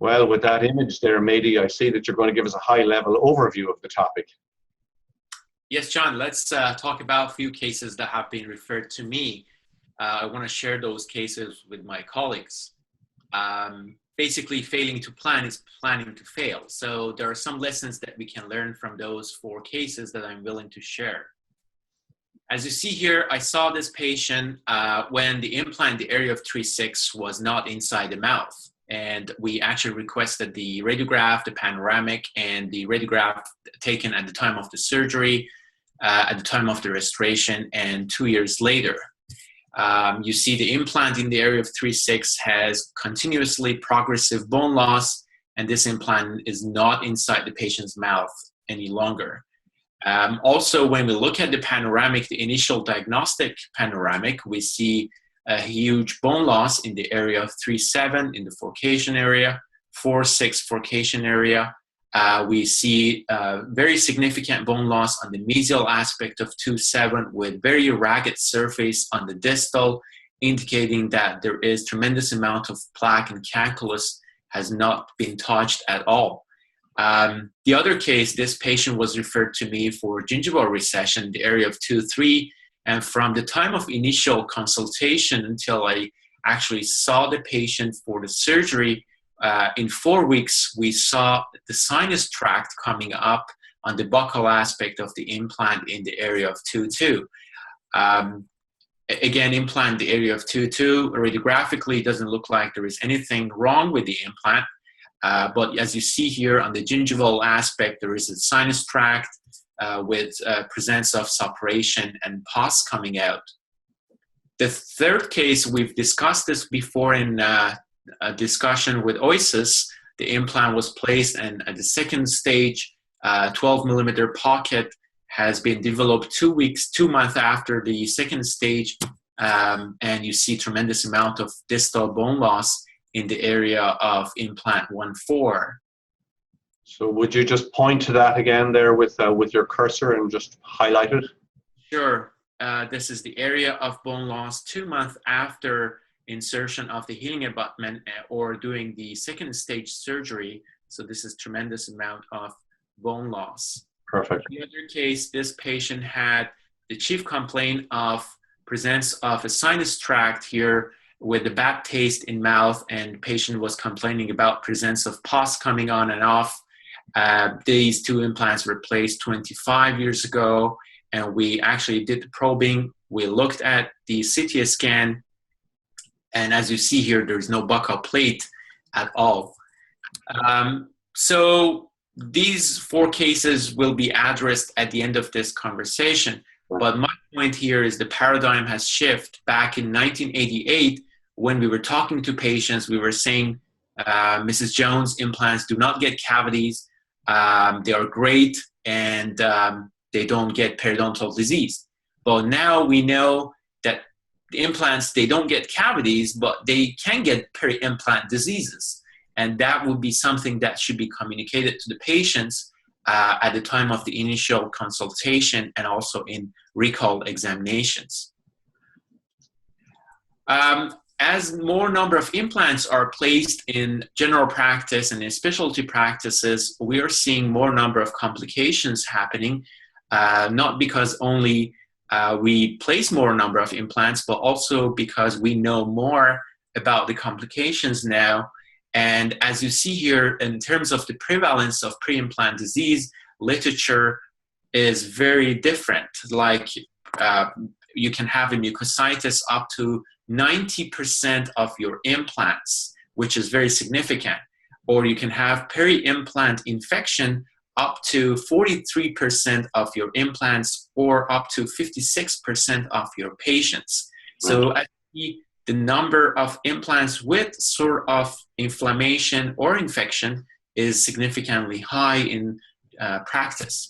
Well, with that image there, Mehdi, I see that you're going to give us a high-level overview of the topic. Yes, John, let's talk about a few cases that have been referred to me. I want to share those cases with my colleagues. Basically, failing to plan is planning to fail. So there are some lessons that we can learn from those 4 cases that I'm willing to share. As you see here, I saw this patient when the implant, the area of 3/6 was not inside the mouth. And we actually requested the radiograph, the panoramic, and the radiograph taken at the time of the surgery, at the time of the restoration, and 2 years later. You see the implant in the area of 3/6 has continuously progressive bone loss, and this implant is not inside the patient's mouth any longer. Also, when we look at the panoramic, the initial diagnostic panoramic, we see a huge bone loss in the area of 3/7 in the forcation area, 4/6 forcation area. We see very significant bone loss on the mesial aspect of 2/7 with very ragged surface on the distal, indicating that there is tremendous amount of plaque and calculus has not been touched at all. The other case, this patient was referred to me for gingival recession in the area of 2/3, and from the time of initial consultation until I actually saw the patient for the surgery, in 4 weeks, we saw the sinus tract coming up on the buccal aspect of the implant in the area of 2/2. Again, implant the area of 2/2. Radiographically, it doesn't look like there is anything wrong with the implant. But as you see here on the gingival aspect, there is a sinus tract with presence of suppuration and pus coming out. The third case, we've discussed this before in a discussion with OISIS. The implant was placed, and at the second stage, 12 millimeter pocket has been developed 2 months after the second stage, and you see tremendous amount of distal bone loss in the area of implant 1/4. So would you just point to that again there with your cursor and just highlight it? Sure. This is the area of bone loss 2 months after insertion of the healing abutment or doing the second stage surgery. So this is tremendous amount of bone loss. Perfect. In the other case, this patient had the chief complaint of presence of a sinus tract here with the bad taste in mouth, and patient was complaining about presence of pus coming on and off. These 2 implants were placed 25 years ago, and we actually did the probing. We looked at the CT scan, and as you see here, there's no buccal plate at all. So these 4 cases will be addressed at the end of this conversation. But my point here is the paradigm has shifted. Back in 1988, when we were talking to patients, we were saying, Mrs. Jones, implants do not get cavities. They are great, and they don't get periodontal disease. But now we know that the implants, they don't get cavities, but they can get peri-implant diseases. And that would be something that should be communicated to the patients at the time of the initial consultation and also in recall examinations. As more number of implants are placed in general practice and in specialty practices, we are seeing more number of complications happening, not because only we place more number of implants, but also because we know more about the complications now. And as you see here, in terms of the prevalence of pre-implant disease, literature is very different. Like you can have a mucositis up to 90% of your implants, which is very significant. Or you can have peri-implant infection up to 43% of your implants or up to 56% of your patients. So the number of implants with sort of inflammation or infection is significantly high in practice.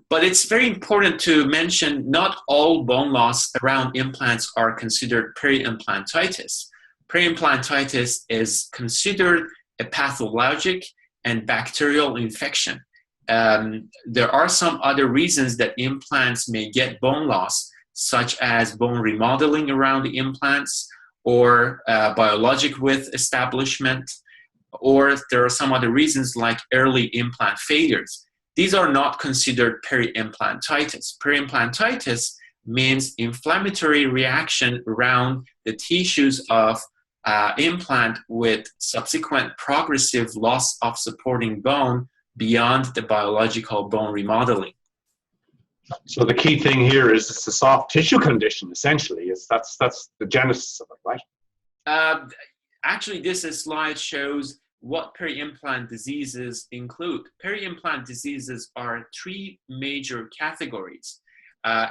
But it's very important to mention not all bone loss around implants are considered peri-implantitis. Peri-implantitis is considered a pathologic and bacterial infection. There are some other reasons that implants may get bone loss, such as bone remodeling around the implants, or biologic width establishment, or there are some other reasons like early implant failures. These are not considered peri-implantitis. Peri-implantitis means inflammatory reaction around the tissues of implant with subsequent progressive loss of supporting bone beyond the biological bone remodeling. So the key thing here is it's a soft tissue condition, essentially. That's the genesis of it, right? Actually, this slide shows what peri-implant diseases include. Peri-implant diseases are three major categories.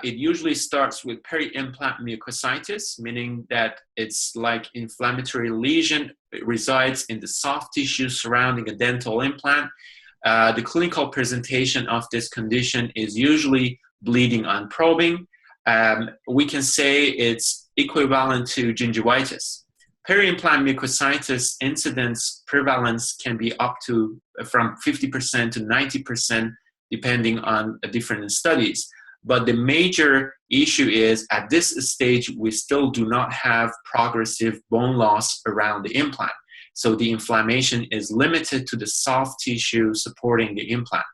It usually starts with peri-implant mucositis, meaning that it's like inflammatory lesion. It resides in the soft tissue surrounding a dental implant. The clinical presentation of this condition is usually bleeding on probing. We can say it's equivalent to gingivitis. Peri-implant mucositis incidence prevalence can be up to from 50% to 90%, depending on different studies. But the major issue is at this stage, we still do not have progressive bone loss around the implant. So the inflammation is limited to the soft tissue supporting the implant.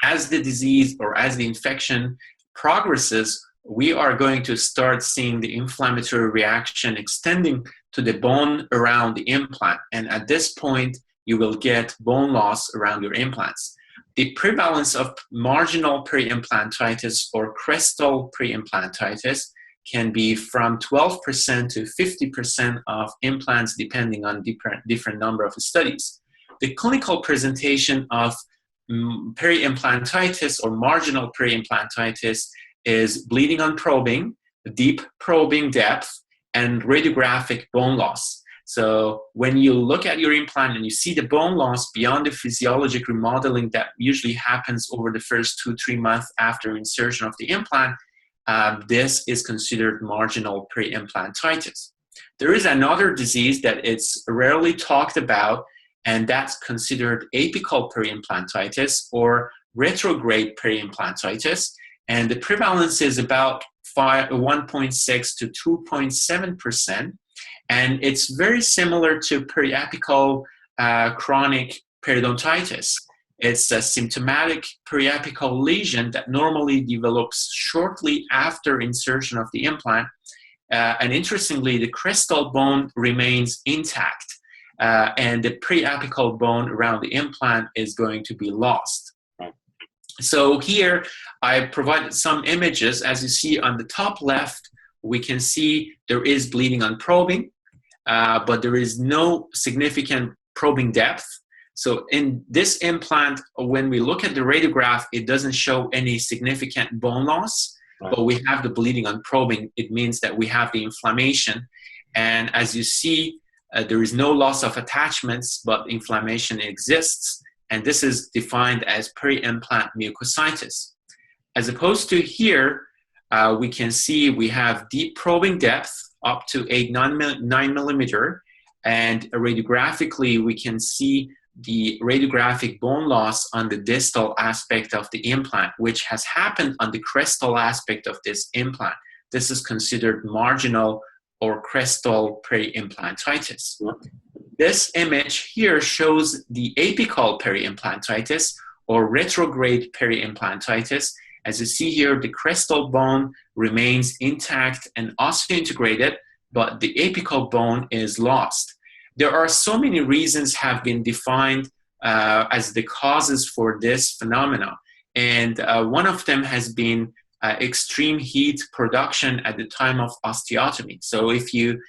As the disease or as the infection progresses, we are going to start seeing the inflammatory reaction extending to the bone around the implant. And at this point, you will get bone loss around your implants. The prevalence of marginal peri-implantitis or crestal peri-implantitis can be from 12% to 50% of implants, depending on different number of studies. The clinical presentation of peri-implantitis or marginal peri-implantitis is bleeding on probing, deep probing depth, and radiographic bone loss. So when you look at your implant and you see the bone loss beyond the physiologic remodeling that usually happens over the first 2-3 months after insertion of the implant, this is considered marginal peri-implantitis. There is another disease that it's rarely talked about, and that's considered apical peri-implantitis or retrograde peri-implantitis. And the prevalence is about 1.6 to 2.7%. And it's very similar to periapical chronic periodontitis. It's a symptomatic periapical lesion that normally develops shortly after insertion of the implant. And interestingly, the crestal bone remains intact, and the periapical bone around the implant is going to be lost. So here I provided some images. As you see on the top left, we can see there is bleeding on probing, but there is no significant probing depth. So in this implant, when we look at the radiograph, it doesn't show any significant bone loss, but we have the bleeding on probing. It means that we have the inflammation. And as you see, there is no loss of attachments, but inflammation exists. And this is defined as peri-implant mucositis. As opposed to here, we can see we have deep probing depth up to 9 millimeter. And radiographically, we can see the radiographic bone loss on the distal aspect of the implant, which has happened on the crestal aspect of this implant. This is considered marginal or crestal peri-implantitis. This image here shows the apical peri-implantitis or retrograde peri-implantitis. As you see here, the crestal bone remains intact and osseointegrated, but the apical bone is lost. There are so many reasons have been defined as the causes for this phenomena. And one of them has been extreme heat production at the time of osteotomy. So if you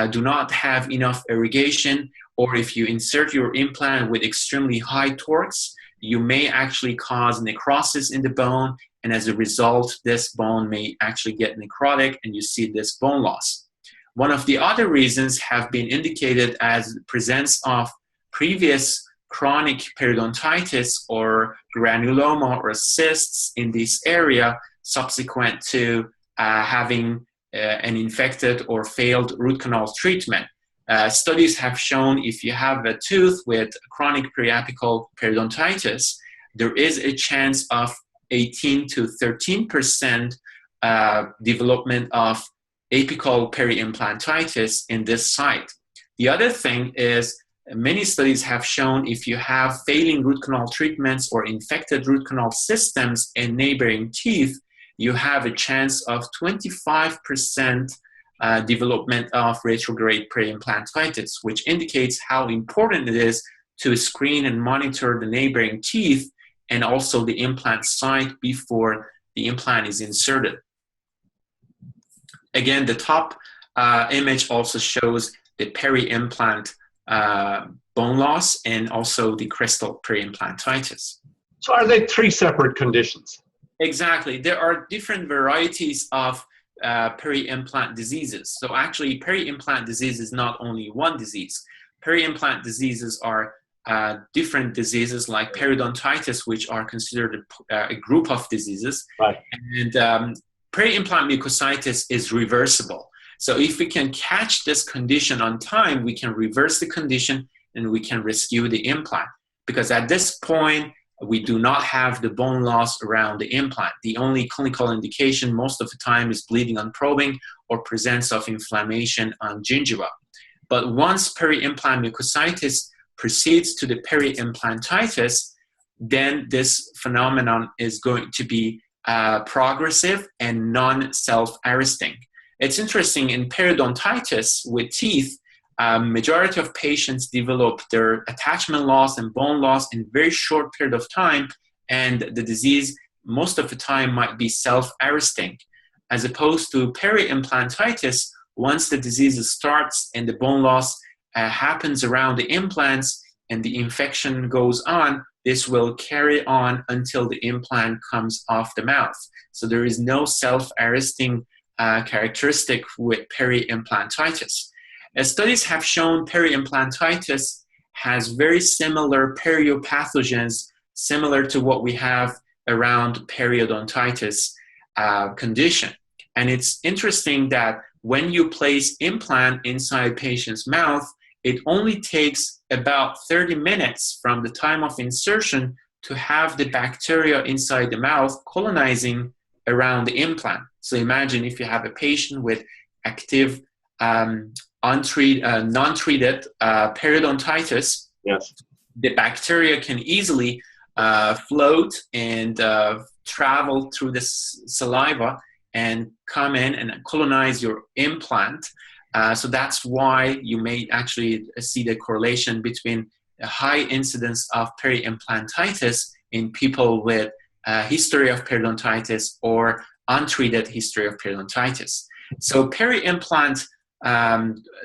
do not have enough irrigation, or if you insert your implant with extremely high torques, you may actually cause necrosis in the bone. And as a result, this bone may actually get necrotic and you see this bone loss. One of the other reasons have been indicated as presence of previous chronic periodontitis or granuloma or cysts in this area subsequent to having an infected or failed root canal treatment. Studies have shown if you have a tooth with chronic periapical periodontitis, there is a chance of 18 to 13% development of apical peri-implantitis in this site. The other thing is many studies have shown if you have failing root canal treatments or infected root canal systems in neighboring teeth, you have a chance of 25% development of retrograde peri-implantitis, which indicates how important it is to screen and monitor the neighboring teeth and also the implant site before the implant is inserted. Again, the top image also shows the peri-implant bone loss and also the crestal peri-implantitis. So are they three separate conditions? Exactly. There are different varieties of peri-implant diseases. So actually, peri-implant disease is not only one disease. Peri-implant diseases are different diseases like periodontitis, which are considered a group of diseases. Right. And peri-implant mucositis is reversible. So if we can catch this condition on time, we can reverse the condition and we can rescue the implant. Because at this point, we do not have the bone loss around the implant. The only clinical indication most of the time is bleeding on probing or presence of inflammation on gingiva. But once peri-implant mucositis proceeds to the peri-implantitis, then this phenomenon is going to be progressive and non-self-arresting. It's interesting, in periodontitis with teeth, majority of patients develop their attachment loss and bone loss in a very short period of time, and the disease most of the time might be self-arresting. As opposed to peri-implantitis, once the disease starts and the bone loss happens around the implants and the infection goes on, this will carry on until the implant comes off the mouth. So there is no self-arresting characteristic with peri-implantitis. Studies have shown peri-implantitis has very similar periopathogens, similar to what we have around periodontitis condition. And it's interesting that when you place implant inside patient's mouth, it only takes about 30 minutes from the time of insertion to have the bacteria inside the mouth colonizing around the implant. So imagine if you have a patient with active non-treated periodontitis, yes, the bacteria can easily float and travel through the saliva and come in and colonize your implant. So that's why you may actually see the correlation between a high incidence of peri-implantitis in people with a history of periodontitis or untreated history of periodontitis. So peri-implant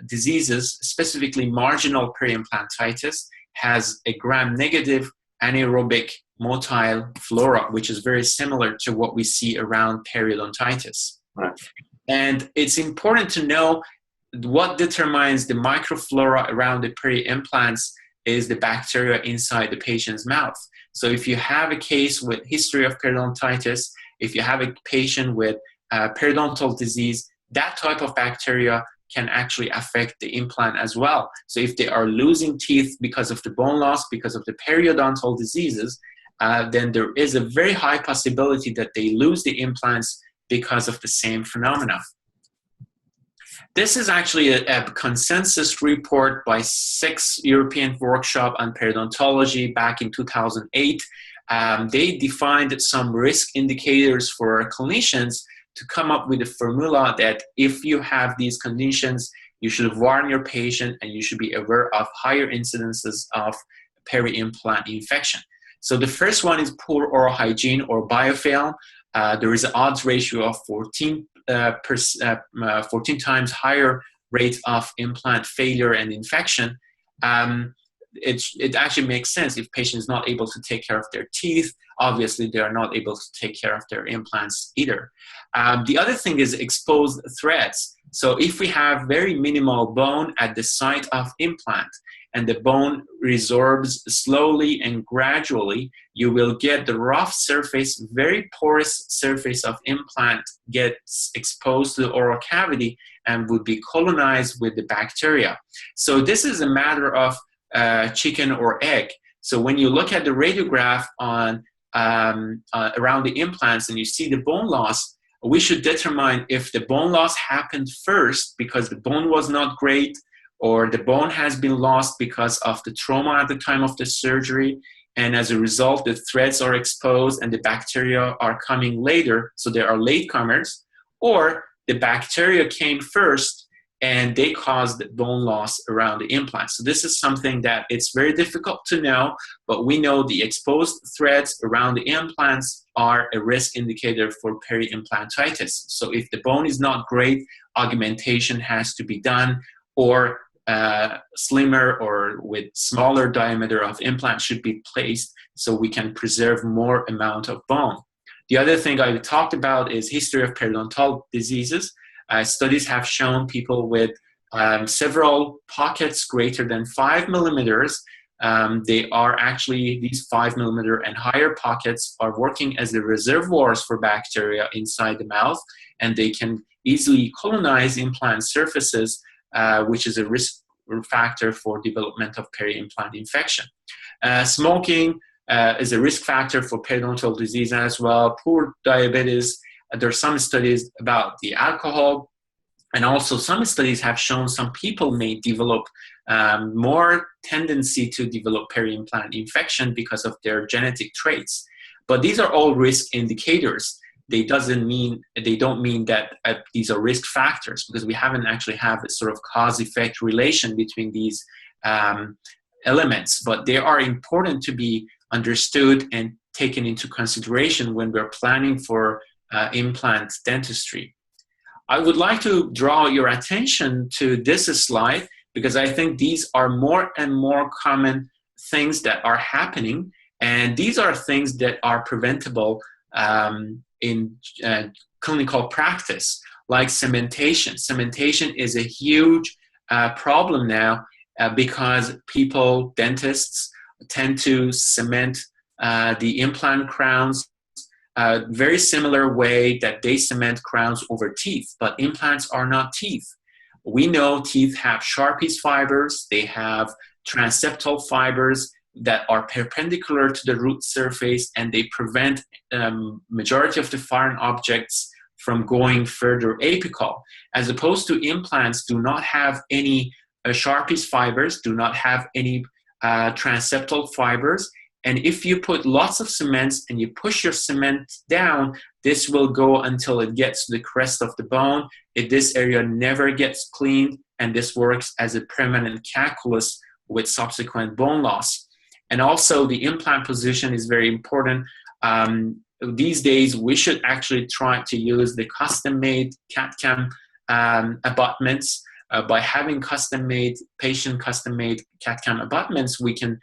diseases, specifically marginal peri-implantitis, has a gram-negative anaerobic motile flora, which is very similar to what we see around periodontitis. Right. And it's important to know what determines the microflora around the peri-implants is the bacteria inside the patient's mouth. So if you have a case with history of periodontitis, if you have a patient with periodontal disease, that type of bacteria can actually affect the implant as well. So if they are losing teeth because of the bone loss, because of the periodontal diseases, then there is a very high possibility that they lose the implants because of the same phenomena. This is actually a consensus report by 6 European workshop on periodontology back in 2008. They defined some risk indicators for clinicians to come up with a formula that if you have these conditions, you should warn your patient and you should be aware of higher incidences of peri-implant infection. So the first one is poor oral hygiene or biofilm. There is an odds ratio of 14 times higher rate of implant failure and infection. It actually makes sense. If patient is not able to take care of their teeth, obviously they are not able to take care of their implants either. The other thing is exposed threads. So if we have very minimal bone at the site of implant and the bone resorbs slowly and gradually, you will get the rough surface, very porous surface of implant gets exposed to the oral cavity and would be colonized with the bacteria. So this is a matter of chicken or egg. So when you look at the radiograph on around the implants and you see the bone loss, we should determine if the bone loss happened first because the bone was not great, or the bone has been lost because of the trauma at the time of the surgery, and as a result, the threads are exposed and the bacteria are coming later, so they are latecomers, or the bacteria came first and they caused bone loss around the implant. So this is something that it's very difficult to know, but we know the exposed threads around the implants are a risk indicator for peri-implantitis. So if the bone is not great, augmentation has to be done, or slimmer or with smaller diameter of implant should be placed so we can preserve more amount of bone. The other thing I talked about is history of periodontal diseases. Studies have shown people with several pockets greater than 5 millimeters. They are actually, these 5 millimeter and higher pockets are working as the reservoirs for bacteria inside the mouth, and they can easily colonize implant surfaces, which is a risk factor for development of peri-implant infection. Smoking is a risk factor for periodontal disease as well. Poor diabetes. There are some studies about the alcohol, and also some studies have shown some people may develop more tendency to develop peri-implant infection because of their genetic traits. But these are all risk indicators. They don't mean that these are risk factors, because we haven't actually have a sort of cause-effect relation between these elements, but they are important to be understood and taken into consideration when we're planning for implant dentistry. I would like to draw your attention to this slide, because I think these are more and more common things that are happening, and these are things that are preventable in clinical practice, like cementation. Cementation is a huge problem now because people, dentists, tend to cement the implant crowns very similar way that they cement crowns over teeth, but implants are not teeth. We know teeth have Sharpie's fibers, they have transeptal fibers that are perpendicular to the root surface, and they prevent majority of the foreign objects from going further apical, as opposed to implants do not have any Sharpie's fibers, do not have any transeptal fibers. And if you put lots of cements and you push your cement down, this will go until it gets to the crest of the bone. This area never gets cleaned, and this works as a permanent calculus with subsequent bone loss. And also the implant position is very important. These days, we should actually try to use the custom-made CAD/CAM abutments. By having patient custom-made CAD/CAM abutments, we can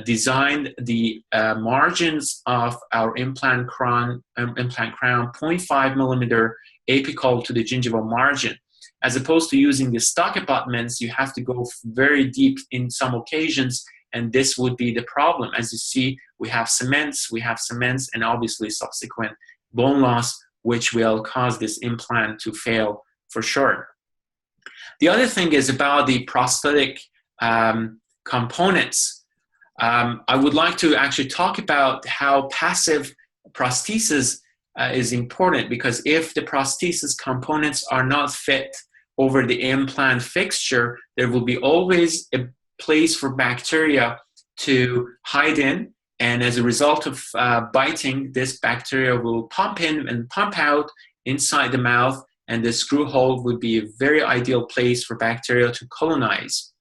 design the margins of our implant crown 0.5 millimeter apical to the gingival margin. As opposed to using the stock abutments, you have to go very deep in some occasions, and this would be the problem. As you see, we have cements, and obviously subsequent bone loss, which will cause this implant to fail for sure. The other thing is about the prosthetic components. I would like to actually talk about how passive prosthesis is important, because if the prosthesis components are not fit over the implant fixture, there will be always a place for bacteria to hide in, and as a result of biting, this bacteria will pump in and pump out inside the mouth, and the screw hole would be a very ideal place for bacteria to colonize.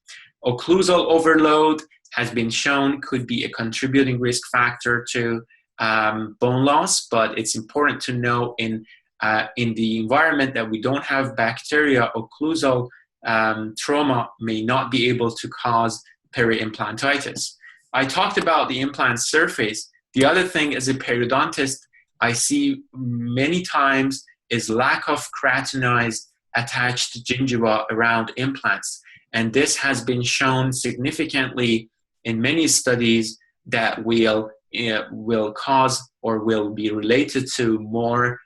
Occlusal overload has been shown could be a contributing risk factor to bone loss, but it's important to know in the environment that we don't have bacteria, occlusal trauma may not be able to cause peri-implantitis. I talked about the implant surface. The other thing, as a periodontist, I see many times is lack of keratinized attached gingiva around implants. And this has been shown significantly in many studies that will cause or will be related to more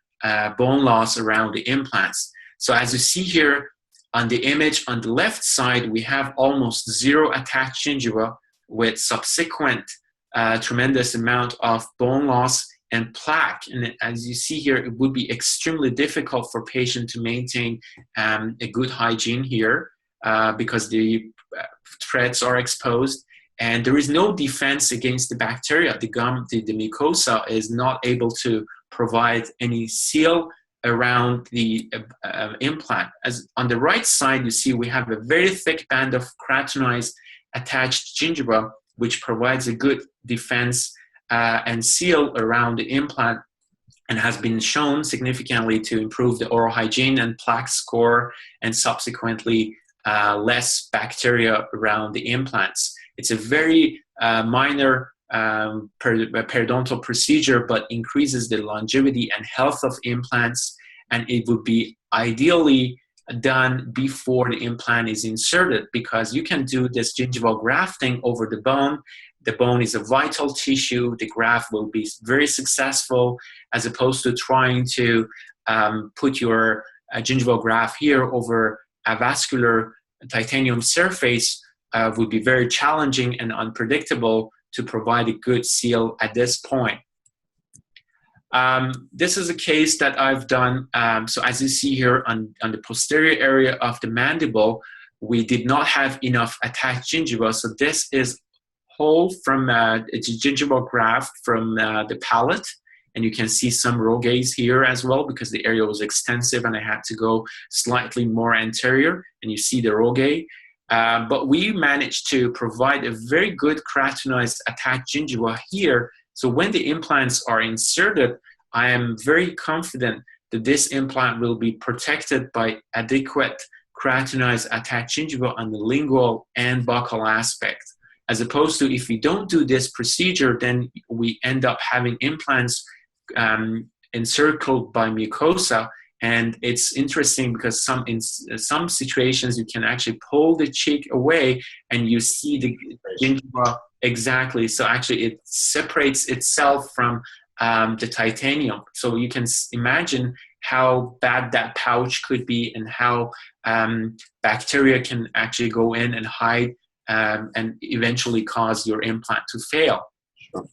bone loss around the implants. So as you see here on the image on the left side, we have almost zero attached gingiva with subsequent tremendous amount of bone loss and plaque. And as you see here, it would be extremely difficult for patient to maintain a good hygiene here because the threads are exposed. And there is no defense against the bacteria. The gum, the mucosa is not able to provide any seal around the implant. As on the right side, you see we have a very thick band of keratinized attached gingiva, which provides a good defense and seal around the implant, and has been shown significantly to improve the oral hygiene and plaque score, and subsequently less bacteria around the implants. It's a very minor periodontal procedure, but increases the longevity and health of implants, and it would be ideally done before the implant is inserted, because you can do this gingival grafting over the bone. The bone is a vital tissue. The graft will be very successful, as opposed to trying to put your gingival graft here over a vascular titanium surface. Would be very challenging and unpredictable to provide a good seal at this point. This is a case that I've done. So as you see here on the posterior area of the mandible, we did not have enough attached gingiva. So this is whole from a gingival graft from the palate. And you can see some rogays here as well, because the area was extensive and I had to go slightly more anterior, and you see the rogay. But we managed to provide a very good keratinized attached gingiva here. So when the implants are inserted, I am very confident that this implant will be protected by adequate keratinized attached gingiva on the lingual and buccal aspect. As opposed to if we don't do this procedure, then we end up having implants encircled by mucosa. And it's interesting because in some situations you can actually pull the cheek away and you see the gingiva exactly. So actually it separates itself from the titanium. So you can imagine how bad that pouch could be, and how bacteria can actually go in and hide and eventually cause your implant to fail. Sure.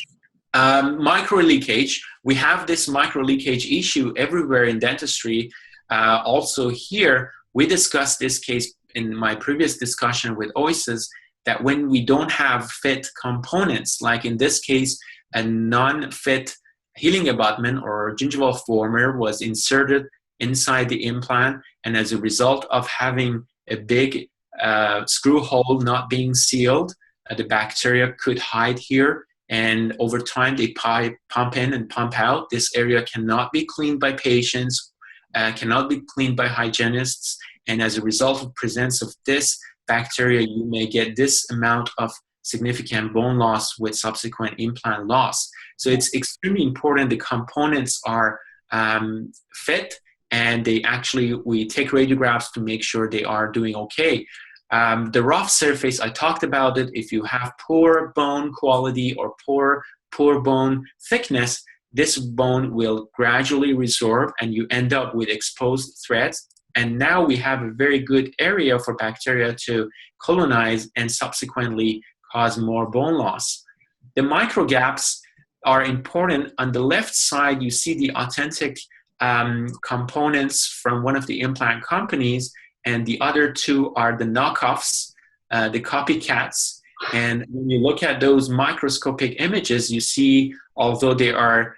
Micro leakage. We have this micro leakage issue everywhere in dentistry. Also here, we discussed this case in my previous discussion with OISs, that when we don't have fit components, like in this case, a non-fit healing abutment or gingival former was inserted inside the implant, and as a result of having a big screw hole not being sealed, the bacteria could hide here. And over time, they pump in and pump out. This area cannot be cleaned by patients, cannot be cleaned by hygienists. And as a result of presence of this bacteria, you may get this amount of significant bone loss with subsequent implant loss. So it's extremely important the components are fit, and we take radiographs to make sure they are doing okay. The rough surface, I talked about it. If you have poor bone quality or poor bone thickness, this bone will gradually resorb and you end up with exposed threads. And now we have a very good area for bacteria to colonize and subsequently cause more bone loss. The micro gaps are important. On the left side, you see the authentic components from one of the implant companies, and the other two are the knockoffs, the copycats. And when you look at those microscopic images, you see, although they are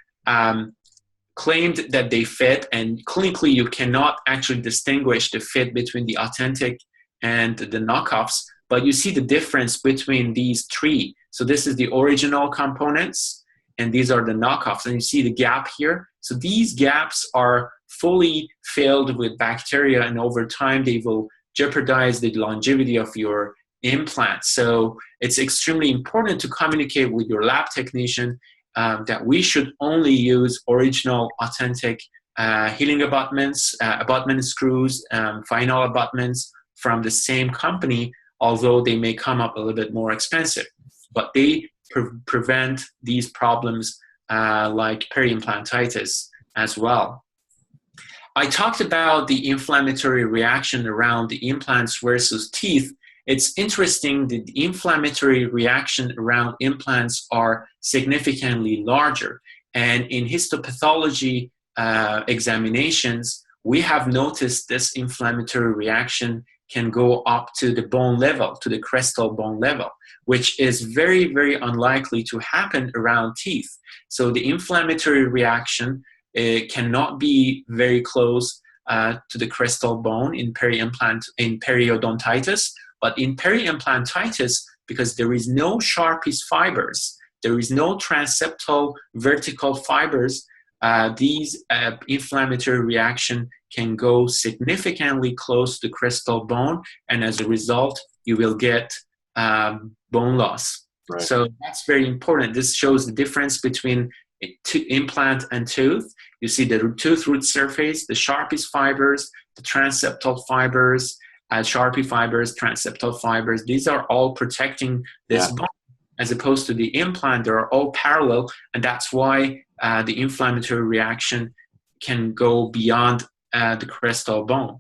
claimed that they fit, and clinically you cannot actually distinguish the fit between the authentic and the knockoffs, but you see the difference between these three. So this is the original components, and these are the knockoffs. And you see the gap here. So these gaps are fully filled with bacteria, and over time they will jeopardize the longevity of your implant. So it's extremely important to communicate with your lab technician that we should only use original, authentic healing abutments, abutment screws, final abutments from the same company, although they may come up a little bit more expensive. But they prevent these problems like peri-implantitis as well. I talked about the inflammatory reaction around the implants versus teeth. It's interesting that the inflammatory reaction around implants are significantly larger. And in histopathology examinations, we have noticed this inflammatory reaction can go up to the bone level, to the crestal bone level, which is very, very unlikely to happen around teeth. So the inflammatory reaction cannot be very close to the crestal bone in periodontitis, but in peri-implantitis, because there is no Sharpie's fibers, there is no transeptal vertical fibers, these inflammatory reaction can go significantly close to the crestal bone, and as a result, you will get bone loss. Right. So that's very important. This shows the difference between implant and tooth. You see the tooth root surface, the Sharpie's fibers, the transeptal fibers, Sharpie fibers, transeptal fibers. These are all protecting this bone, as opposed to the implant. They are all parallel, and that's why the inflammatory reaction can go beyond the crestal bone.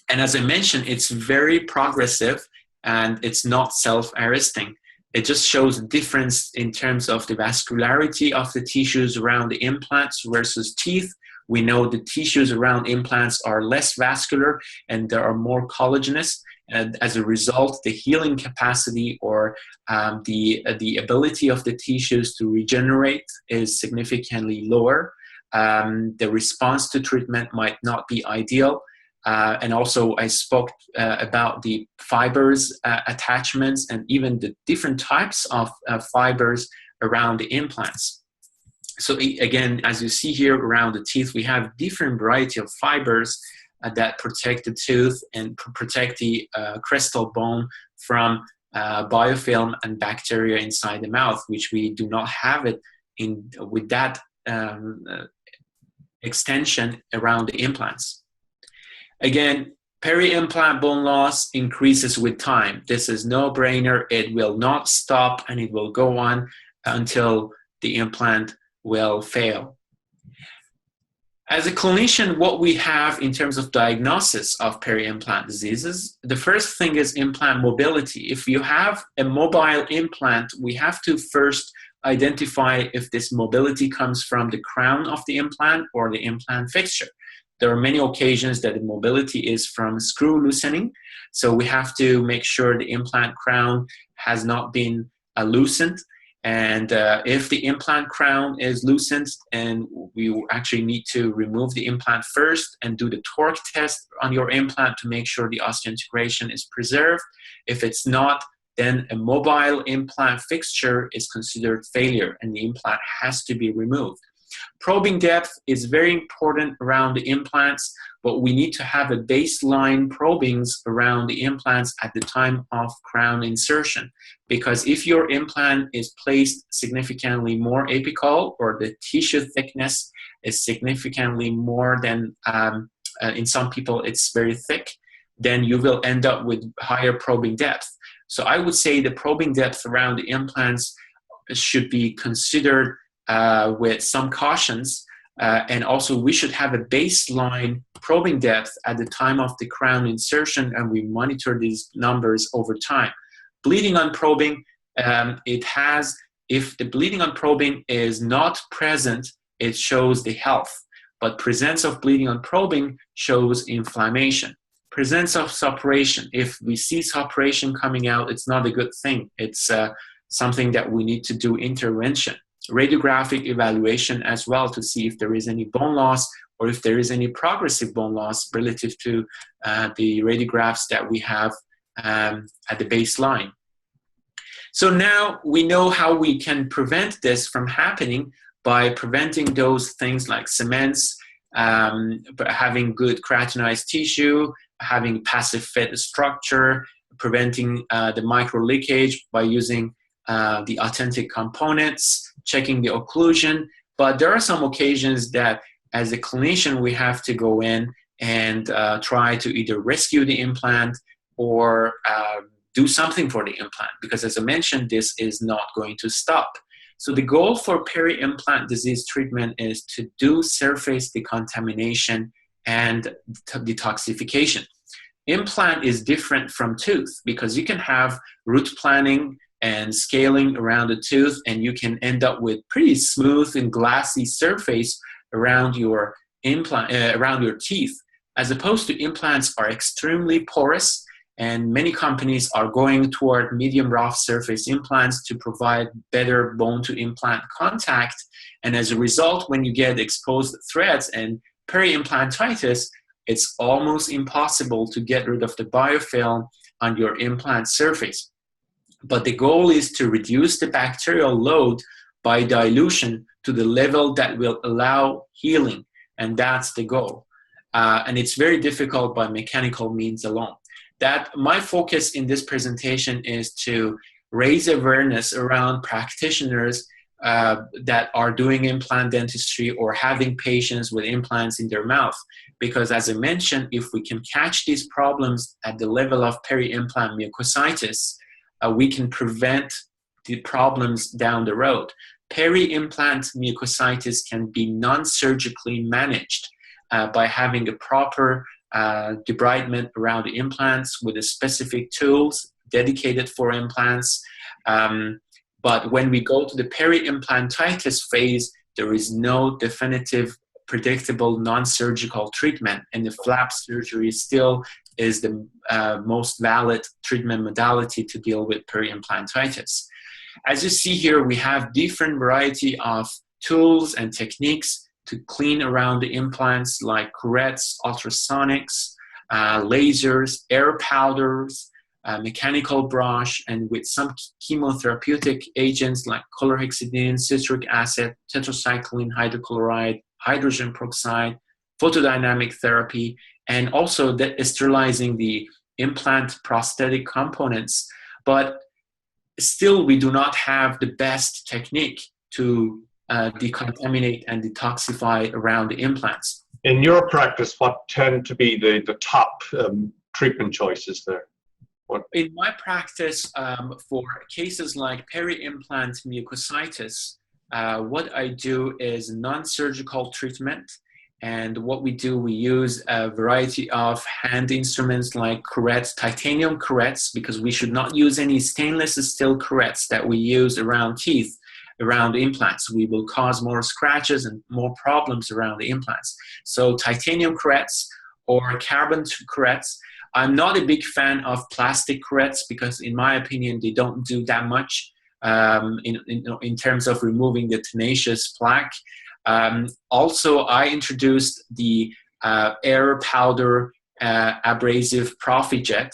And as I mentioned, it's very progressive and it's not self-arresting. It just shows a difference in terms of the vascularity of the tissues around the implants versus teeth. We know the tissues around implants are less vascular and they are more collagenous. And as a result, the healing capacity or the ability of the tissues to regenerate is significantly lower. The response to treatment might not be ideal. And also I spoke about the fibers attachments and even the different types of fibers around the implants. So again, as you see here around the teeth, we have different variety of fibers that protect the tooth and protect the crestal bone from biofilm and bacteria inside the mouth, which we do not have it with that extension around the implants. Again, peri-implant bone loss increases with time. This is no-brainer. It will not stop and it will go on until the implant will fail. As a clinician, what we have in terms of diagnosis of peri-implant diseases, the first thing is implant mobility. If you have a mobile implant, we have to first identify if this mobility comes from the crown of the implant or the implant fixture. There are many occasions that the mobility is from screw loosening. So we have to make sure the implant crown has not been loosened. And if the implant crown is loosened, and we actually need to remove the implant first and do the torque test on your implant to make sure the osseointegration is preserved. If it's not, then a mobile implant fixture is considered failure and the implant has to be removed. Probing depth is very important around the implants, but we need to have a baseline probings around the implants at the time of crown insertion. Because if your implant is placed significantly more apical or the tissue thickness is significantly more than, in some people it's very thick, then you will end up with higher probing depth. So I would say the probing depth around the implants should be considered with some cautions, and also we should have a baseline probing depth at the time of the crown insertion, and we monitor these numbers over time. Bleeding on probing, if the bleeding on probing is not present, it shows the health, but presence of bleeding on probing shows inflammation. Presence of suppuration, if we see suppuration coming out, it's not a good thing. It's something that we need to do intervention. Radiographic evaluation as well to see if there is any bone loss or if there is any progressive bone loss relative to the radiographs that we have at the baseline. So now we know how we can prevent this from happening by preventing those things like cements, having good keratinized tissue, having passive fit structure, preventing the micro leakage by using the authentic components, checking the occlusion. But there are some occasions that as a clinician we have to go in and try to either rescue the implant or do something for the implant, because as I mentioned, this is not going to stop. So the goal for peri-implant disease treatment is to do surface decontamination and detoxification. Implant is different from tooth because you can have root planning and scaling around the tooth, and you can end up with pretty smooth and glassy surface around your implant, around your teeth, as opposed to implants are extremely porous, and many companies are going toward medium rough surface implants to provide better bone to implant contact. And as a result, when you get exposed threads and peri-implantitis, it's almost impossible to get rid of the biofilm on your implant surface. But the goal is to reduce the bacterial load by dilution to the level that will allow healing, and that's the goal. And it's very difficult by mechanical means alone. That my focus in this presentation is to raise awareness around practitioners that are doing implant dentistry or having patients with implants in their mouth. Because as I mentioned, if we can catch these problems at the level of peri-implant mucositis, we can prevent the problems down the road. Peri-implant mucositis can be non-surgically managed by having a proper debridement around the implants with the specific tools dedicated for implants. But when we go to the peri-implantitis phase, there is no definitive, predictable, non-surgical treatment, and the flap surgery still is the most valid treatment modality to deal with peri-implantitis. As you see here, we have different variety of tools and techniques to clean around the implants, like curettes, ultrasonics, lasers, air powders, mechanical brush, and with some chemotherapeutic agents like chlorhexidine, citric acid, tetracycline hydrochloride, hydrogen peroxide, photodynamic therapy, and also sterilizing the implant prosthetic components. But still, we do not have the best technique to decontaminate and detoxify around the implants. In your practice, what tend to be the top treatment choices there? In my practice, for cases like peri-implant mucositis, what I do is non-surgical treatment. And what we do, we use a variety of hand instruments like curettes, titanium curettes, because we should not use any stainless steel curettes that we use around teeth, around implants. We will cause more scratches and more problems around the implants. So titanium curettes or carbon curettes. I'm not a big fan of plastic curettes because, in my opinion, they don't do that much in terms of removing the tenacious plaque. Also, I introduced the air powder abrasive ProfiJet.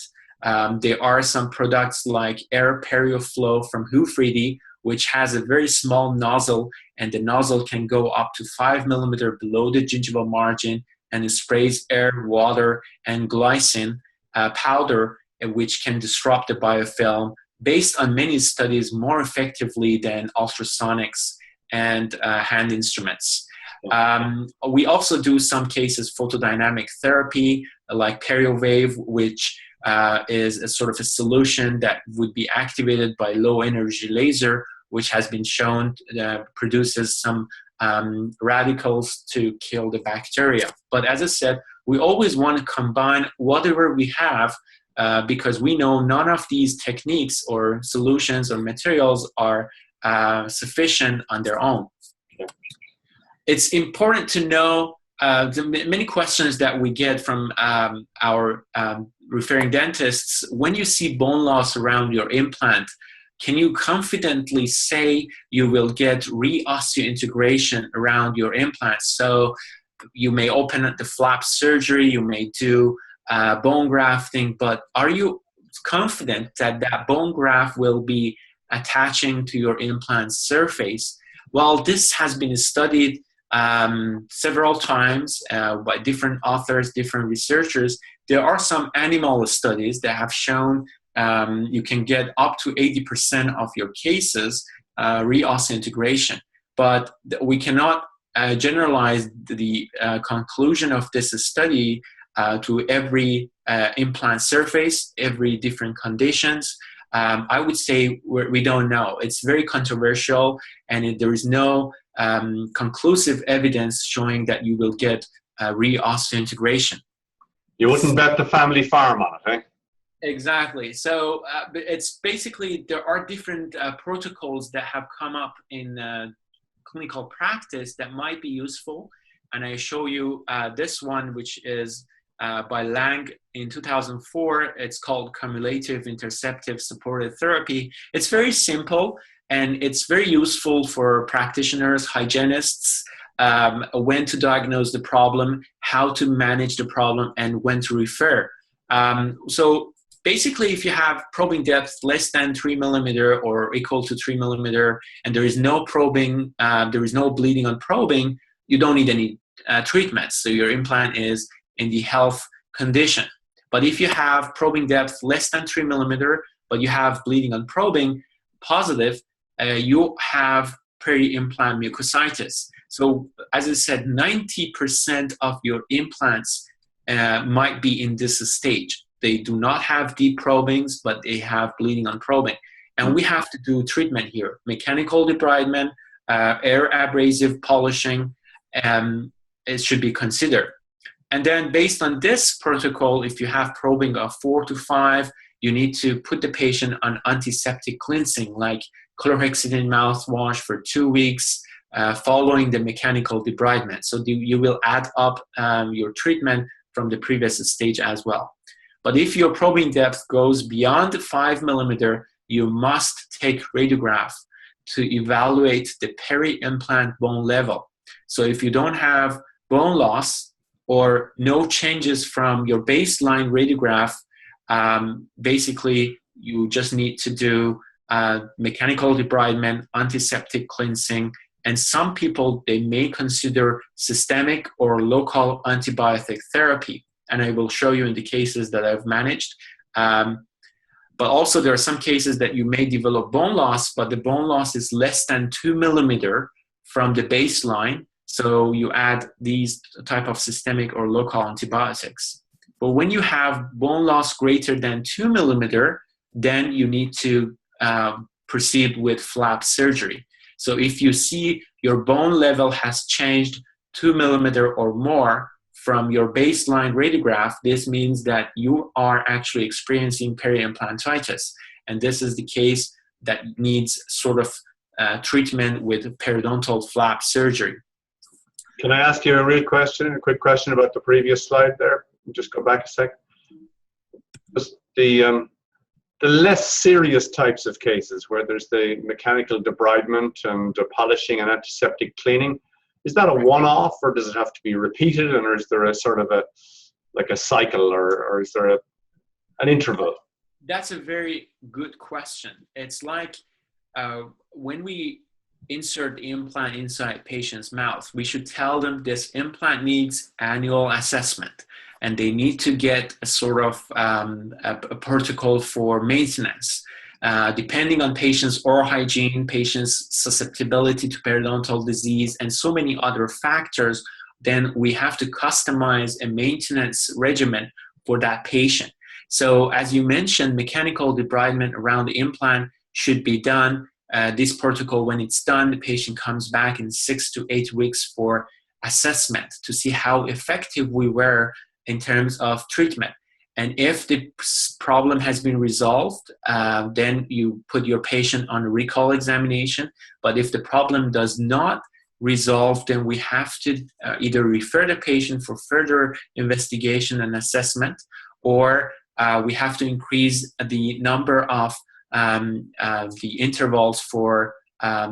There are some products like Air PerioFlow from Hufridi, which has a very small nozzle, and the nozzle can go up to 5 millimeters below the gingival margin, and it sprays air, water, and glycine powder, which can disrupt the biofilm, based on many studies, more effectively than ultrasonics and hand instruments. We also do some cases photodynamic therapy, like PerioWave, which is a sort of a solution that would be activated by low energy laser, which has been shown produces some radicals to kill the bacteria. But as I said, we always want to combine whatever we have, because we know none of these techniques or solutions or materials are sufficient on their own. It's important to know the many questions that we get from our referring dentists. When you see bone loss around your implant, can you confidently say you will get re-osseointegration around your implant? So you may open up the flap surgery, you may do bone grafting, but are you confident that that bone graft will be attaching to your implant surface? Well, this has been studied several times by different authors, different researchers. There are some animal studies that have shown you can get up to 80% of your cases re-osseointegration, but we cannot generalize the conclusion of this study to every implant surface, every different conditions. I would say we don't know. It's very controversial, and there is no conclusive evidence showing that you will get re-osseointegration. You wouldn't bet the family farm on it, eh? Exactly. So it's basically, there are different protocols that have come up in clinical practice that might be useful. And I show you this one, which is by Lang in 2004. It's called cumulative interceptive supported therapy. It's very simple and it's very useful for practitioners, hygienists, when to diagnose the problem, how to manage the problem, and when to refer. So basically, if you have probing depth less than 3 millimeter or equal to 3 millimeter, and there is no probing, there is no bleeding on probing, you don't need any treatments. So your implant is in the health condition. But if you have probing depth less than 3 millimeter, but you have bleeding on probing positive, you have peri-implant mucositis. So as I said, 90% of your implants might be in this stage. They do not have deep probings, but they have bleeding on probing. And we have to do treatment here. Mechanical debridement, air abrasive polishing, it should be considered. And then based on this protocol, if you have probing of 4 to 5, you need to put the patient on antiseptic cleansing, like chlorhexidine mouthwash for 2 weeks, following the mechanical debridement. So you will add up your treatment from the previous stage as well. But if your probing depth goes beyond 5 millimeter, you must take radiograph to evaluate the peri-implant bone level. So if you don't have bone loss or no changes from your baseline radiograph, basically you just need to do mechanical debridement, antiseptic cleansing, and some people, they may consider systemic or local antibiotic therapy. And I will show you in the cases that I've managed. But also there are some cases that you may develop bone loss, but the bone loss is less than 2 millimeter from the baseline. So you add these type of systemic or local antibiotics. But when you have bone loss greater than 2 millimeter, then you need to proceed with flap surgery. So if you see your bone level has changed 2 millimeter or more from your baseline radiograph, this means that you are actually experiencing peri-implantitis. And this is the case that needs sort of treatment with periodontal flap surgery. Can I ask you a quick question about the previous slide there? Just go back a second. Just the less serious types of cases where there's the mechanical debridement and the polishing and antiseptic cleaning, is that a one-off, or does it have to be repeated, and or is there a sort of a cycle, or is there an interval? That's a very good question. It's like when we insert the implant inside patient's mouth, we should tell them this implant needs annual assessment, and they need to get a sort of a protocol for maintenance. Depending on patient's oral hygiene, patient's susceptibility to periodontal disease, and so many other factors, then we have to customize a maintenance regimen for that patient. So as you mentioned, mechanical debridement around the implant should be done. This protocol, when it's done, the patient comes back in 6 to 8 weeks for assessment to see how effective we were in terms of treatment. And if the problem has been resolved, then you put your patient on a recall examination. But if the problem does not resolve, then we have to either refer the patient for further investigation and assessment, or we have to increase the number of the intervals for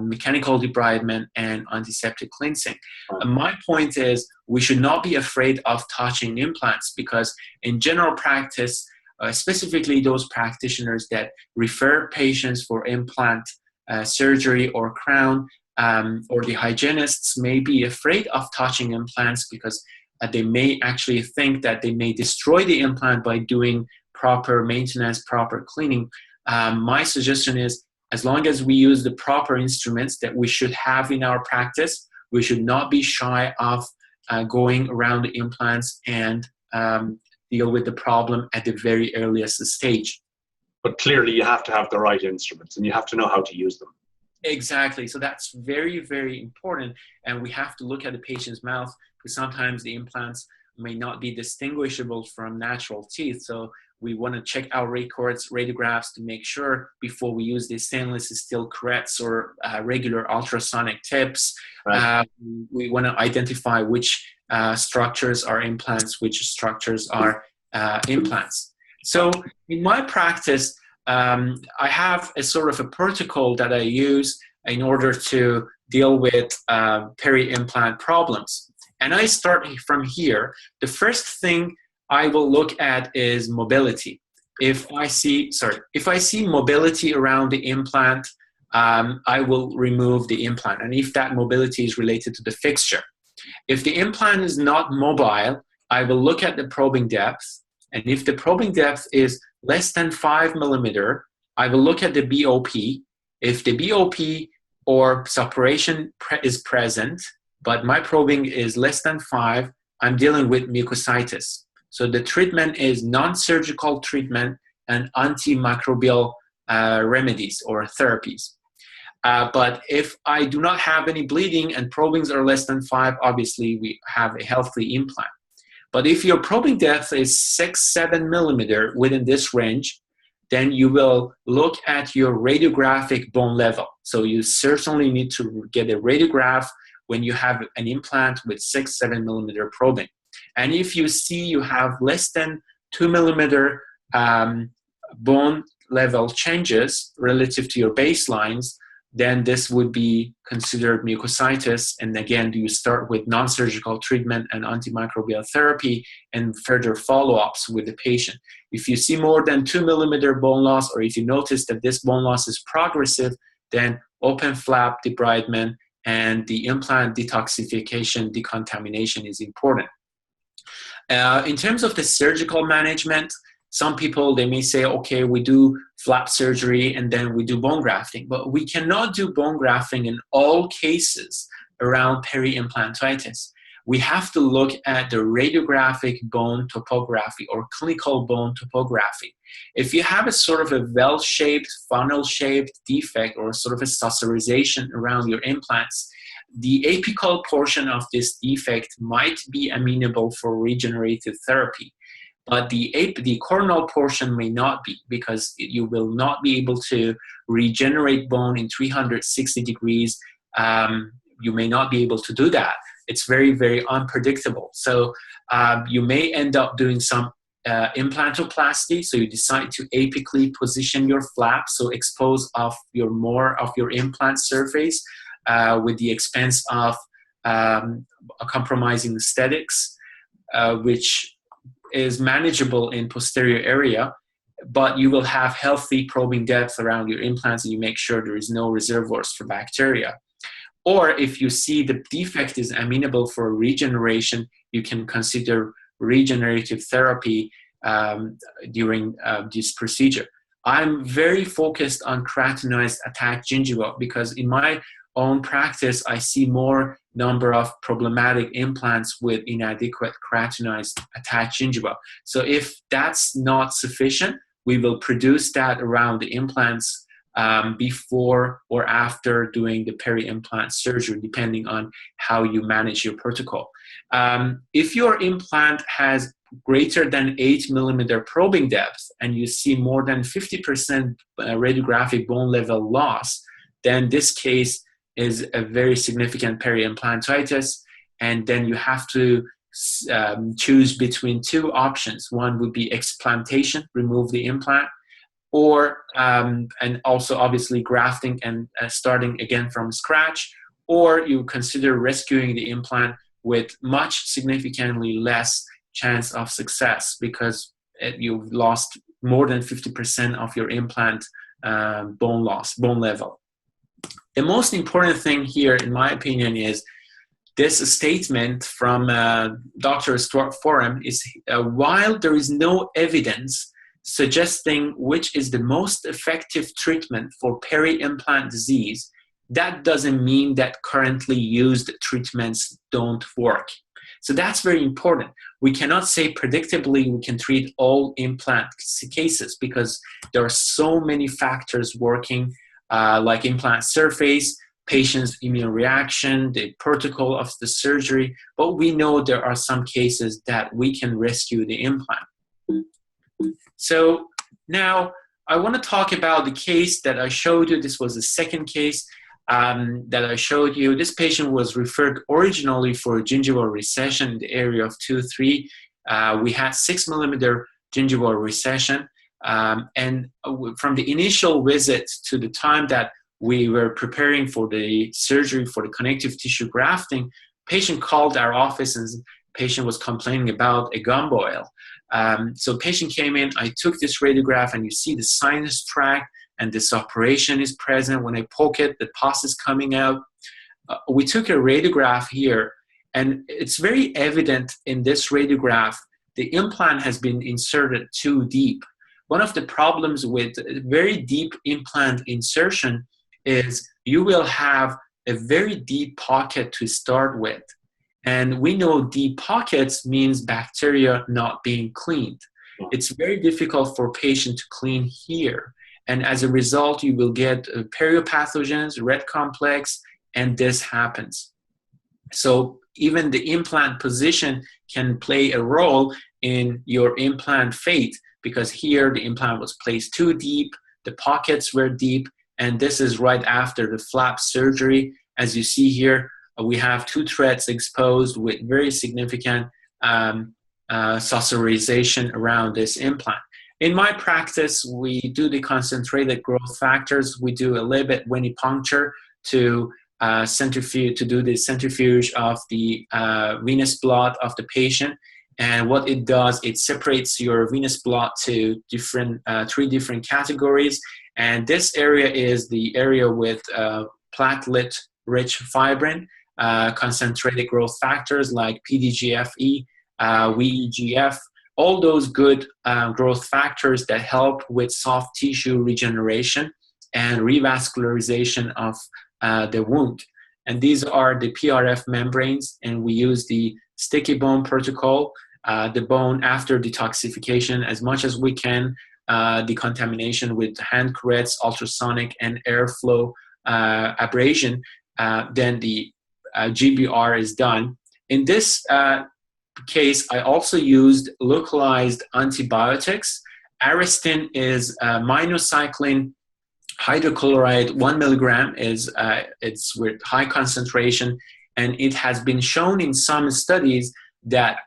mechanical debridement and antiseptic cleansing. My point is we should not be afraid of touching implants, because in general practice, specifically those practitioners that refer patients for implant surgery or crown, or the hygienists may be afraid of touching implants because they may actually think that they may destroy the implant by doing proper maintenance, proper cleaning. My suggestion is, as long as we use the proper instruments that we should have in our practice, we should not be shy of going around the implants and deal with the problem at the very earliest stage. But clearly you have to have the right instruments and you have to know how to use them. Exactly. So that's very, very important. And we have to look at the patient's mouth, because sometimes the implants may not be distinguishable from natural teeth. So We want to check our records, radiographs to make sure before we use the stainless steel curettes or regular ultrasonic tips. Right. We want to identify which structures are implants, which structures are implants. So in my practice, I have a sort of a protocol that I use in order to deal with peri-implant problems. And I start from here. The first thing I will look at is mobility. If I see mobility around the implant, I will remove the implant. And if that mobility is related to the fixture. If the implant is not mobile, I will look at the probing depth. And if the probing depth is less than 5 millimeter, I will look at the BOP. If the BOP or suppuration is present, but my probing is less than 5, I'm dealing with mucositis. So the treatment is non-surgical treatment and antimicrobial remedies or therapies. But if I do not have any bleeding and probings are less than 5, obviously we have a healthy implant. But if your probing depth is 6-7 millimeter within this range, then you will look at your radiographic bone level. So you certainly need to get a radiograph when you have an implant with 6-7 millimeter probing. And if you see you have less than 2 millimeter bone level changes relative to your baselines, then this would be considered mucositis. And again, you start with non-surgical treatment and antimicrobial therapy and further follow-ups with the patient. If you see more than 2 millimeter bone loss, or if you notice that this bone loss is progressive, then open flap debridement and the implant detoxification, decontamination is important. In terms of the surgical management, some people, they may say, okay, we do flap surgery and then we do bone grafting, but we cannot do bone grafting in all cases around peri-implantitis. We have to look at the radiographic bone topography or clinical bone topography. If you have a sort of a well-shaped, funnel-shaped defect or sort of a suturization around your implants, the apical portion of this defect might be amenable for regenerative therapy. But the coronal portion may not be, because you will not be able to regenerate bone in 360 degrees. You may not be able to do that. It's very, very unpredictable. So you may end up doing some implantoplasty. So you decide to apically position your flap, so expose more of your implant surface with the expense of compromising aesthetics, which is manageable in posterior area, but you will have healthy probing depth around your implants and you make sure there is no reservoirs for bacteria. Or if you see the defect is amenable for regeneration, you can consider regenerative therapy during this procedure. I'm very focused on keratinized attached gingiva because in my own practice, I see more number of problematic implants with inadequate keratinized attached gingiva. So if that's not sufficient, we will produce that around the implants before or after doing the peri-implant surgery, depending on how you manage your protocol. If your implant has greater than 8 millimeter probing depth and you see more than 50% radiographic bone level loss, then this case is a very significant peri-implantitis, and then you have to choose between two options. One would be explantation, remove the implant, or and also obviously grafting and starting again from scratch, or you consider rescuing the implant with much significantly less chance of success because you've lost more than 50% of your implant bone level. The most important thing here, in my opinion, is this statement from Dr. Stuart Forum is while there is no evidence suggesting which is the most effective treatment for peri-implant disease, that doesn't mean that currently used treatments don't work. So that's very important. We cannot say predictably we can treat all implant cases because there are so many factors working like implant surface, patient's immune reaction, the protocol of the surgery, but we know there are some cases that we can rescue the implant. So now I want to talk about the case that I showed you. This was the second case that I showed you. This patient was referred originally for gingival recession in the area of 2-3. We had 6 millimeter gingival recession. And from the initial visit to the time that we were preparing for the surgery for the connective tissue grafting, patient called our office and patient was complaining about a gum boil. So patient came in, I took this radiograph and you see the sinus tract and this operation is present. When I poke it, the pus is coming out. We took a radiograph here and it's very evident in this radiograph, the implant has been inserted too deep. One of the problems with very deep implant insertion is you will have a very deep pocket to start with. And we know deep pockets means bacteria not being cleaned. It's very difficult for patient to clean here. And as a result, you will get periopathogens, red complex, and this happens. So even the implant position can play a role in your implant fate, because here the implant was placed too deep, the pockets were deep, and this is right after the flap surgery. As you see here, we have 2 threads exposed with very significant suturization around this implant. In my practice, we do the concentrated growth factors. We do a little bit venipuncture to centrifuge, to do the centrifuge of the venous blood of the patient. And what it does, it separates your venous blood to different 3 different categories. And this area is the area with platelet-rich fibrin, concentrated growth factors like PDGFE, VEGF, all those good growth factors that help with soft tissue regeneration and revascularization of the wound. And these are the PRF membranes, and we use the sticky bone protocol, the bone after detoxification as much as we can, decontamination with hand curettes, ultrasonic and airflow abrasion, then the GBR is done. In this case, I also used localized antibiotics. Aristin is minocycline hydrochloride, 1 milligram is it's with high concentration, and it has been shown in some studies that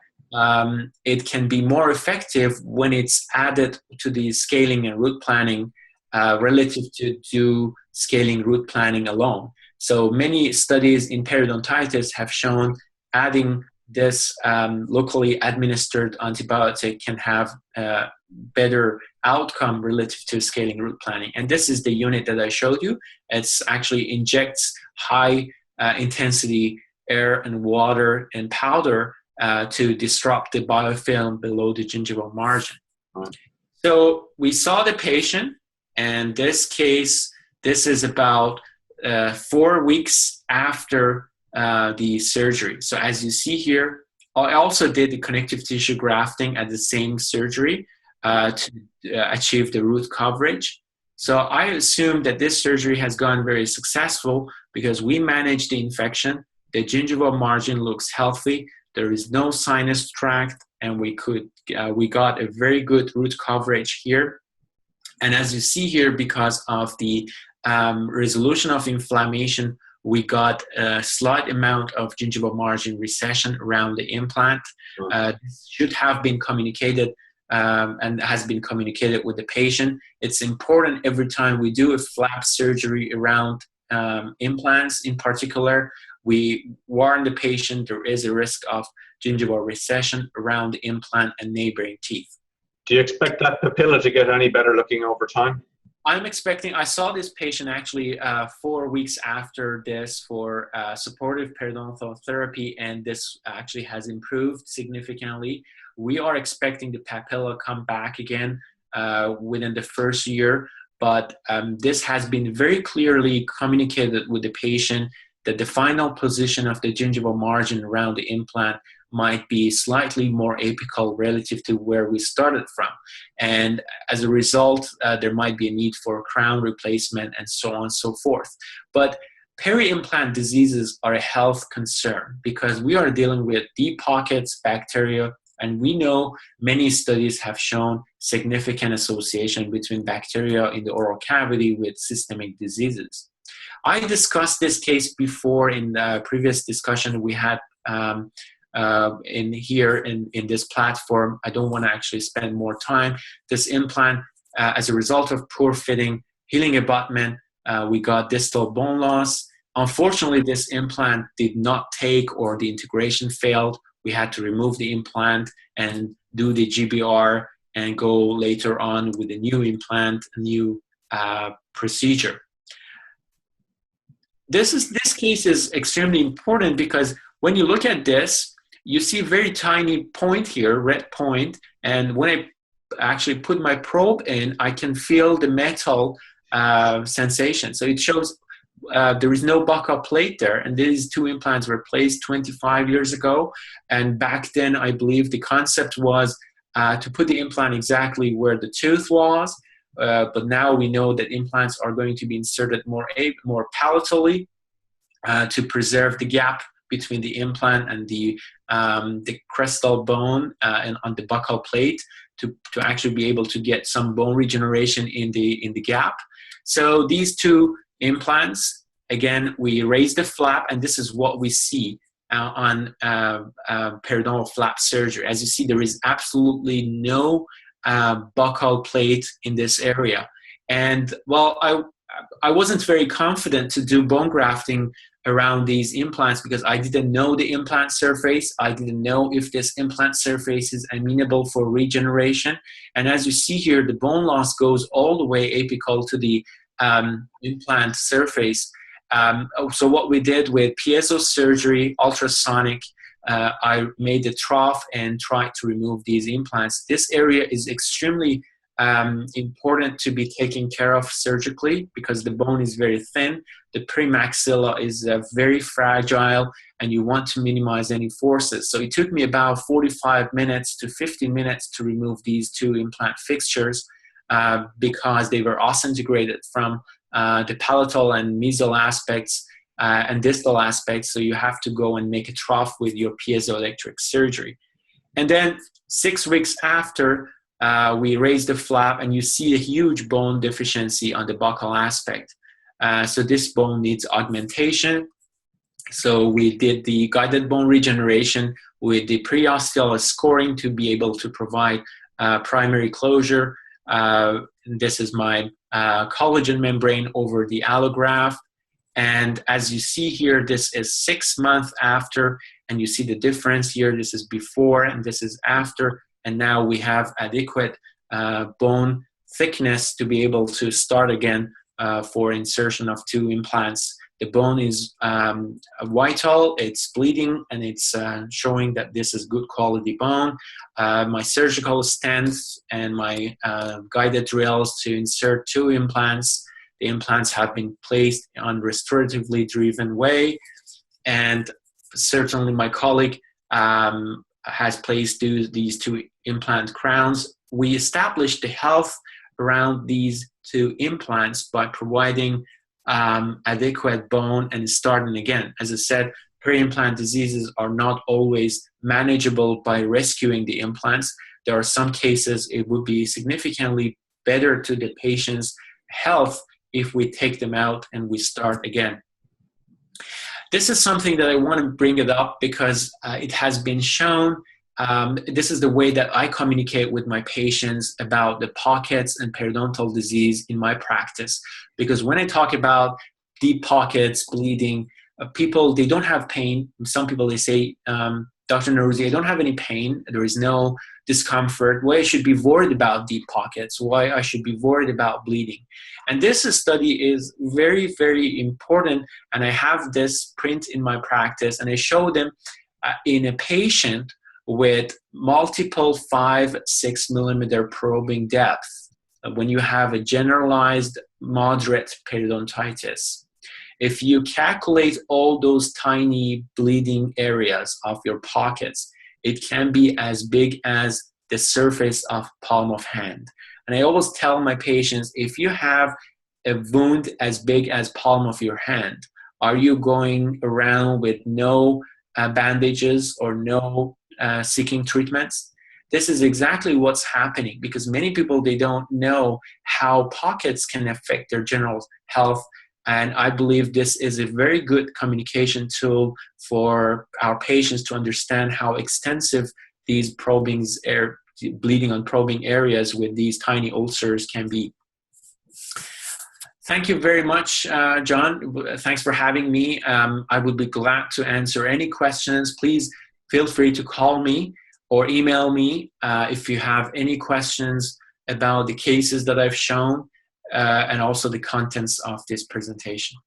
it can be more effective when it's added to the scaling and root planning relative to scaling root planning alone. So many studies in periodontitis have shown adding this locally administered antibiotic can have a better outcome relative to scaling root planning. And this is the unit that I showed you. It's actually injects high intensity air and water and powder to disrupt the biofilm below the gingival margin. So we saw the patient, and this case, this is about 4 weeks after the surgery. So as you see here, I also did the connective tissue grafting at the same surgery to achieve the root coverage. So I assume that this surgery has gone very successful because we managed the infection. The gingival margin looks healthy. There is no sinus tract, and we got a very good root coverage here. And as you see here, because of the resolution of inflammation, we got a slight amount of gingival margin recession around the implant. This should have been communicated and has been communicated with the patient. It's important every time we do a flap surgery around implants in particular, we warn the patient there is a risk of gingival recession around the implant and neighboring teeth. Do you expect that papilla to get any better looking over time? I'm expecting, I saw this patient actually 4 weeks after this for supportive periodontal therapy, and this actually has improved significantly. We are expecting the papilla come back again within the first year, but this has been very clearly communicated with the patient that the final position of the gingival margin around the implant might be slightly more apical relative to where we started from. And as a result, there might be a need for crown replacement and so on and so forth. But peri-implant diseases are a health concern because we are dealing with deep pockets, bacteria, And we know many studies have shown significant association between bacteria in the oral cavity with systemic diseases. I discussed this case before in the previous discussion we had in this platform. I don't want to actually spend more time. This implant, as a result of poor fitting, healing abutment, we got distal bone loss. Unfortunately, this implant did not take, or the integration failed. We had to remove the implant and do the GBR and go later on with a new implant, a new procedure. This case is extremely important because when you look at this, you see a very tiny point here, red point, and when I actually put my probe in, I can feel the metal sensation. So it shows there is no buccal plate there, and these two implants were placed 25 years ago. And back then, I believe the concept was to put the implant exactly where the tooth was. But now we know that implants are going to be inserted more palatally to preserve the gap between the implant and the crestal bone and on the buccal plate to actually be able to get some bone regeneration in the gap. So these two implants, again, we raise the flap, and this is what we see on periodontal flap surgery. As you see, there is absolutely no buccal plate in this area. And well, I wasn't very confident to do bone grafting around these implants because I didn't know the implant surface. I didn't know if this implant surface is amenable for regeneration. And as you see here, the bone loss goes all the way apical to the implant surface. So what we did with piezo surgery, ultrasonic, I made the trough and tried to remove these implants. This area is extremely important to be taken care of surgically because the bone is very thin. The premaxilla is very fragile, and you want to minimize any forces. So it took me about 45 minutes to 50 minutes to remove these two implant fixtures because they were osseointegrated from the palatal and mesial aspects and distal aspects. So you have to go and make a trough with your piezoelectric surgery. And then 6 weeks after, we raise the flap, and you see a huge bone deficiency on the buccal aspect. So this bone needs augmentation. So we did the guided bone regeneration with the periosteal scoring to be able to provide primary closure. This is my collagen membrane over the allograft. And as you see here, this is 6 months after, and you see the difference here. This is before and this is after. And now we have adequate bone thickness to be able to start again for insertion of two implants. The bone is vital, it's bleeding, and it's showing that this is good quality bone. My surgical stents and my guided drills to insert two implants. The implants have been placed on restoratively driven way, and certainly my colleague has placed these two implant crowns. We established the health around these two implants by providing adequate bone and starting again. As I said, peri-implant diseases are not always manageable by rescuing the implants. There are some cases it would be significantly better to the patient's health if we take them out and we start again. This is something that I want to bring it up because it has been shown. This is the way that I communicate with my patients about the pockets and periodontal disease in my practice. Because when I talk about deep pockets, bleeding, people, they don't have pain. Some people, they say, Dr. Noroozi, I don't have any pain. There is no discomfort. Why I should be worried about deep pockets? Why I should be worried about bleeding? And this study is very, very important. And I have this print in my practice, and I show them in a patient with multiple 5-6 millimeter probing depth when you have a generalized moderate periodontitis. If you calculate all those tiny bleeding areas of your pockets, it can be as big as the surface of palm of hand. And I always tell my patients, if you have a wound as big as palm of your hand, are you going around with no bandages or no seeking treatments. This is exactly what's happening, because many people, they don't know how pockets can affect their general health. And I believe this is a very good communication tool for our patients to understand how extensive these bleeding on probing areas with these tiny ulcers can be. Thank you very much, John. Thanks for having me. I would be glad to answer any questions. Please feel free to call me or email me if you have any questions about the cases that I've shown and also the contents of this presentation.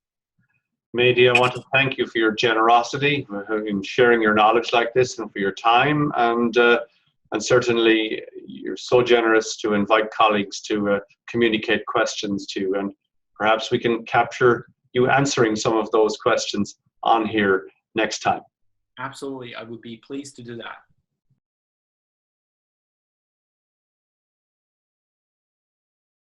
Mehdi, I want to thank you for your generosity in sharing your knowledge like this, and for your time. And certainly, you're so generous to invite colleagues to communicate questions to. And perhaps we can capture you answering some of those questions on here next time. Absolutely. I would be pleased to do that.